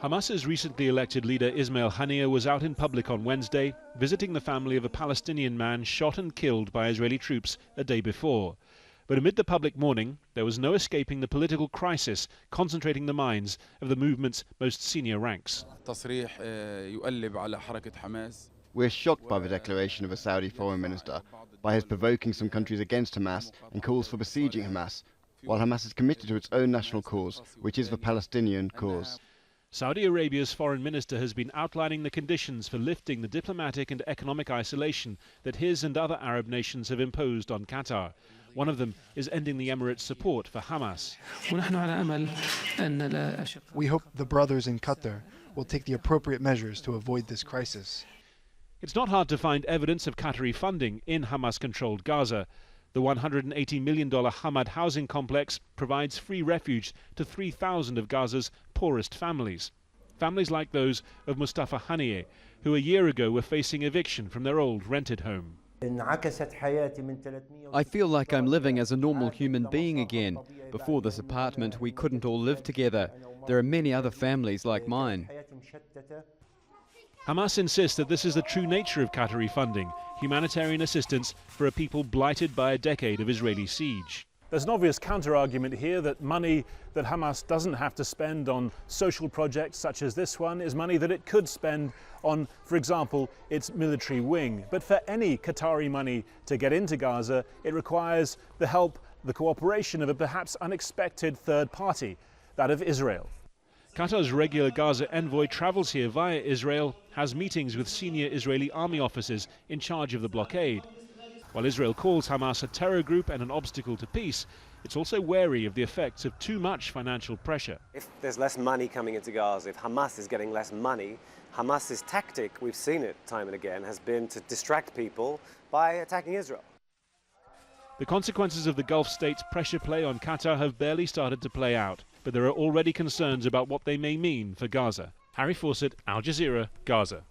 Hamas's recently elected leader HANIYEH was out in public on Wednesday, visiting the family of a Palestinian man shot and killed by Israeli troops a day before. But amid the public mourning, there was no escaping the political crisis concentrating the minds of the movement's most senior ranks. We're shocked by the declaration of a Saudi foreign minister, by his provoking some countries against Hamas and calls for besieging Hamas, while Hamas is committed to its own national cause, which is the Palestinian cause. Saudi Arabia's foreign minister has been outlining the conditions for lifting the diplomatic and economic isolation that his and other Arab nations have imposed on Qatar. One of them is ending the Emirates' support for Hamas. We hope the brothers in Qatar will take the appropriate measures to avoid this crisis. It's not hard to find evidence of Qatari funding in Hamas-controlled Gaza. The $180 million Hamad housing complex provides free refuge to 3,000 of Gaza's poorest families. Families like those of MOSTAFA HANIYEH, who a year ago were facing eviction from their old rented home. I feel like I'm living as a normal human being again. Before this apartment, we couldn't all live together. There are many other families like mine. Hamas insists that this is the true nature of Qatari funding, humanitarian assistance for a people blighted by a decade of Israeli siege. There's an obvious counter-argument here that money that Hamas doesn't have to spend on social projects such as this one is money that it could spend on, for example, its military wing. But for any Qatari money to get into Gaza, it requires the help, the cooperation of a perhaps unexpected third party, that of Israel. Qatar's regular Gaza envoy travels here via Israel, has meetings with senior Israeli army officers in charge of the blockade. While Israel calls Hamas a terror group and an obstacle to peace, it's also wary of the effects of too much financial pressure. If there's less money coming into Gaza, if Hamas is getting less money, Hamas's tactic, we've seen it time and again, has been to distract people by attacking Israel. The consequences of the Gulf states' pressure play on Qatar have barely started to play out, but there are already concerns about what they may mean for Gaza. Harry Fawcett, Al Jazeera, Gaza.